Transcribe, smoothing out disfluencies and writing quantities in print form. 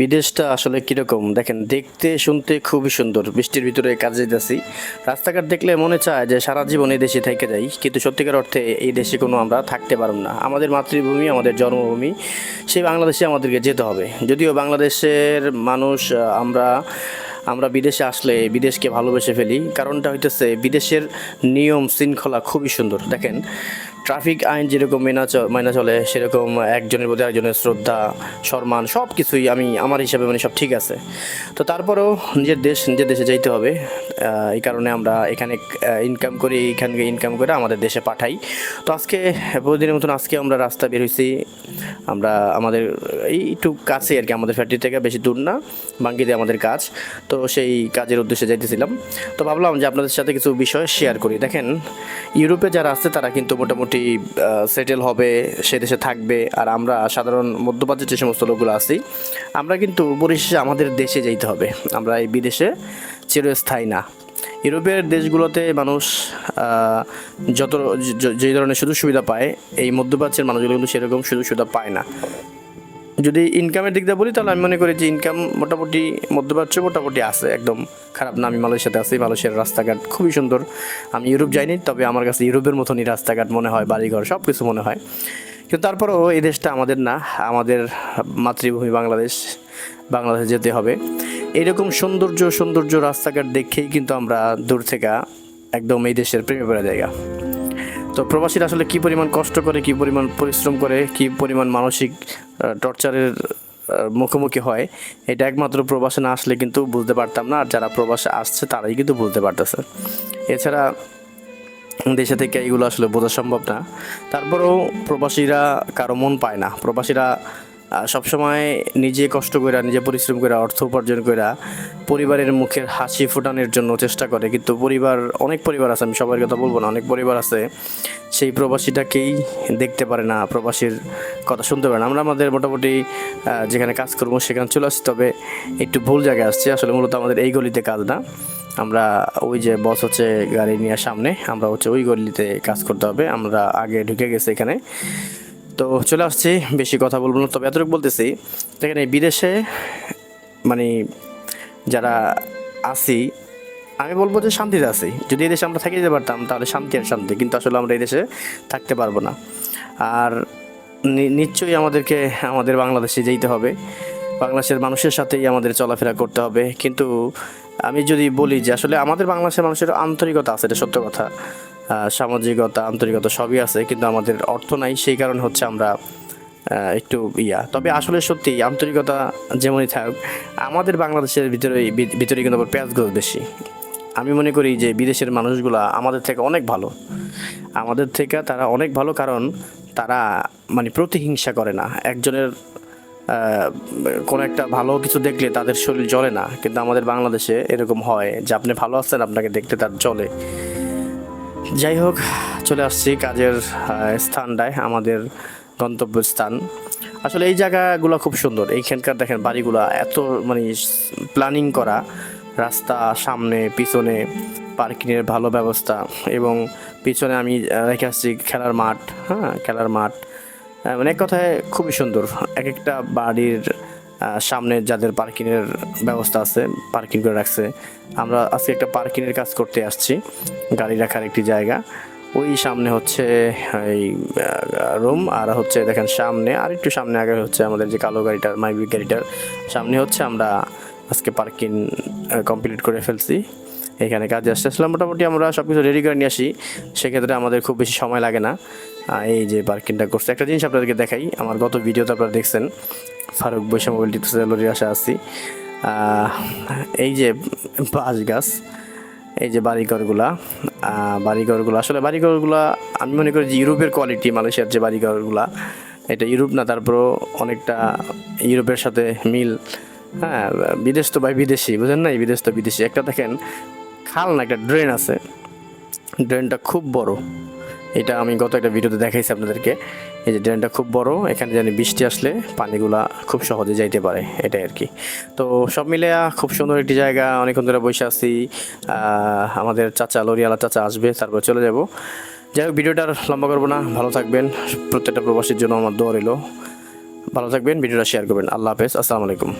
বিদেশটা আসলে কিরকম দেখেন, দেখতে শুনতে খুবই সুন্দর। বৃষ্টির ভিতরে কাজে যাচ্ছি, রাস্তাঘাট দেখলে মনে চায় যে সারা জীবন এই দেশে থেকে যাই, কিন্তু সত্যিকার অর্থে এই দেশে কোনো আমরা থাকতে পারব না। আমাদের মাতৃভূমি, আমাদের জন্মভূমি, সেই বাংলাদেশে আমাদেরকে যেতে হবে। যদিও বাংলাদেশের মানুষ আমরা আমরা বিদেশে আসলে বিদেশকে ভালোবেসে ফেলি। কারণটা হইতেছে বিদেশের নিয়ম শৃঙ্খলা খুবই সুন্দর। দেখেন, ট্রাফিক আইন যেরকম মানা চলে, সেরকম একজনের প্রতি আরেকজনের শ্রদ্ধা, সম্মান সব কিছুই আমি আমার হিসাবে মানে সব ঠিক আছে। তো তারপরেও নিজের দেশে যাইতে হবে। এই কারণে আমরা এখানে ইনকাম করি, এইখানকে ইনকাম করে আমাদের দেশে পাঠাই। তো আজকে প্রতিদিনের মতন আজকে আমরা রাস্তা বের হয়েছি। আমরা আমাদের এই একটু কাছে আর কি, আমাদের ফ্যাক্টরি থেকে বেশি দূর না, বাঙ্গিতে আমাদের কাজ। তো সেই কাজের উদ্দেশ্যে যাইতেছিলাম। তো ভাবলাম যে আপনাদের সাথে কিছু বিষয় শেয়ার করি। দেখেন, ইউরোপে যারা আছে তারা কিন্তু মোটামুটি সেটেল হবে, সে দেশে থাকবে। আর আমরা সাধারণ মধ্যপ্রাচ্যের যে সমস্ত লোকগুলো আছি, আমরা কিন্তু পরিশেষে আমাদের দেশে যেতে হবে। আমরা এই বিদেশে চিরস্থায়ী না। ইউরোপের দেশগুলোতে মানুষ যত যে ধরনের সুযোগ সুবিধা পায়, এই মধ্যপ্রাচ্যের মানুষগুলো কিন্তু সেরকম সুযোগ সুবিধা পায় না। যদি ইনকামের দিক দিয়ে বলি, তাহলে আমি মনে করি যে ইনকাম মোটামুটি মধ্যপ্রাচ্য মোটামুটি আছে, একদম খারাপ না। আমি মালয়েশিয়াতে আছি, মালয়েশিয়ার রাস্তাঘাট খুবই সুন্দর। আমি ইউরোপ যাইনি, তবে আমার কাছে ইউরোপের মতনই রাস্তাঘাট মনে হয়, বাড়িঘর সব কিছু মনে হয়। কিন্তু তারপরেও এই দেশটা আমাদের না, আমাদের মাতৃভূমি বাংলাদেশ, বাংলাদেশে যেতে হবে। এইরকম সৌন্দর্য রাস্তাঘাট দেখেই কিন্তু আমরা দূর থেকে একদম এই দেশের প্রেমে পড়া জায়গা। তো প্রবাসীরা আসলে কী পরিমাণ কষ্ট করে, কী পরিমাণ পরিশ্রম করে, কী পরিমাণ মানসিক টর্চারের মুখোমুখি হয়, এটা একমাত্র প্রবাসে না আসলে কিন্তু বুঝতে পারতাম না। আর যারা প্রবাসে আসছে তারাই কিন্তু বুঝতে পারতেছে। এছাড়া দেশে থেকে এইগুলো আসলে বোঝা সম্ভব না। তারপরেও প্রবাসীরা কারো মন পায় না। প্রবাসীরা সবসময় নিজে কষ্ট করে, নিজে পরিশ্রম করে, অর্থ উপার্জন করে পরিবারের মুখের হাসি ফোটানোর জন্য চেষ্টা করে। কিন্তু অনেক পরিবার আছে, আমি সবার কথা বলবো না, অনেক পরিবার আছে সেই প্রবাসীটাকেই দেখতে পারে না, প্রবাসীর কথা শুনতে পারে না। আমরা আমাদের মোটামুটি যেখানে কাজ করবো সেখানে চলে আসছি, তবে একটু ভুল জায়গায় আসছি। আসলে মূলত আমাদের এই গলিতে কাজ না, আমরা ওই যে বস হচ্ছে গাড়ি নিয়ে সামনে, আমরা হচ্ছে ওই গলিতে কাজ করতে হবে। আমরা আগে ঢুকে গেছি এখানে, তো চলে আসছি। বেশি কথা বলবো না, তবে এতটুকু বলতেছি, দেখেন এই বিদেশে মানে যারা আছি, আমি বলবো যে শান্তিতে আছি। যদি এই দেশে আমরা থাকি যেতে পারতাম তাহলে শান্তি আর শান্তি, কিন্তু আসলে আমরা এই দেশে থাকতে পারবো না। আর নিশ্চয়ই আমাদেরকে আমাদের বাংলাদেশে যেতে হবে, বাংলাদেশের মানুষের সাথেই আমাদের চলাফেরা করতে হবে। কিন্তু আমি যদি বলি যে আসলে আমাদের বাংলাদেশের মানুষের আন্তরিকতা আছে, এটা সত্য কথা, সামাজিকতা, আন্তরিকতা সবই আছে, কিন্তু আমাদের অর্থ নাই। সেই কারণে হচ্ছে আমরা একটু তবে আসলে সত্যি আন্তরিকতা যেমনই থাক, আমাদের বাংলাদেশের ভিতরে কিন্তু আবার পেঁয়াজগুলো বেশি। আমি মনে করি যে বিদেশের মানুষগুলা আমাদের থেকে অনেক ভালো, আমাদের থেকে তারা অনেক ভালো। কারণ তারা মানে প্রতিহিংসা করে না। একজনের কোনো একটা ভালো কিছু দেখলে তাদের শরীর জ্বলে না, কিন্তু আমাদের বাংলাদেশে এরকম হয় যে আপনি ভালো আছেন, আপনাকে দেখতে তার জ্বলে। যাই হোক, চলে আসছি কাজের স্থানটায়, আমাদের গন্তব্যস্থান। আসলে এই জায়গাগুলো খুব সুন্দর। এইখানকার দেখেন বাড়িগুলো এত মানে প্ল্যানিং করা, রাস্তা সামনে পিছনে পার্কিংয়ের ভালো ব্যবস্থা, এবং পিছনে আমি রেখে আসছি খেলার মাঠ। হ্যাঁ, খেলার মাঠ মানে এক কথায় খুবই সুন্দর। এক একটা বাড়ির সামনে যাদের পার্কিংয়ের ব্যবস্থা আছে, পার্কিং করে রাখছে। আমরা আজকে একটা পার্কিংয়ের কাজ করতে আসছি, গাড়ি রাখার একটি জায়গা। ওই সামনে হচ্ছে এই রুম, আর হচ্ছে দেখেন সামনে আর একটু সামনে আগে হচ্ছে আমাদের যে কালো গাড়িটার, মাইবিক গাড়িটার সামনে হচ্ছে আমরা আজকে পার্কিং কমপ্লিট করে ফেলছি। এখানে কাজে আসতেছিলাম, মোটামুটি আমরা সব কিছু রেডি করে নিয়ে আসি, সেক্ষেত্রে আমাদের খুব বেশি সময় লাগে না। এই যে পার্কিংটা করছে, একটা জিনিস আপনাদেরকে দেখাই, আমার গত ভিডিওতে আপনারা দেখছেন ফারুক বৈশা মোবাইল টিপসে লরির আশা আসছি। এই যে বাঁশ গাছ, এই যে বাড়িঘরগুলো আসলে বাড়িঘরগুলা আমি মনে করি যে ইউরোপের কোয়ালিটি। মালয়েশিয়ার যে বাড়িঘরগুলা, এটা ইউরোপ না, তারপরও অনেকটা ইউরোপের সাথে মিল। হ্যাঁ, বিদেশ তো ভাই বিদেশি, বুঝেন না, এই বিদেশ তো বিদেশি। একটা দেখেন খাল না, একটা ড্রেন আছে, ড্রেনটা খুব বড়। এটা আমি গত একটা ভিডিওতে দেখাইছি আপনাদেরকে। এই যে ড্রেনটা খুব বড়, এখানে জানি বৃষ্টি আসলে পানিগুলা খুব সহজে যাইতে পারে, এটাই আর কি। তো সব মিলে খুব সুন্দর একটি জায়গা। অনেকক্ষণ ধরে বসে আছি, আমাদের চাচা লরিওয়ালা চাচা আসবে, তারপর চলে যাব। যাই হোক, ভিডিওটা আর লম্বা করবো না, ভালো থাকবেন। প্রত্যেকটা প্রবাসীর জন্য আমার দোয়া রইল। ভালো থাকবেন, ভিডিওটা শেয়ার করবেন। আল্লাহ হাফেজ, আসসালামু আলাইকুম।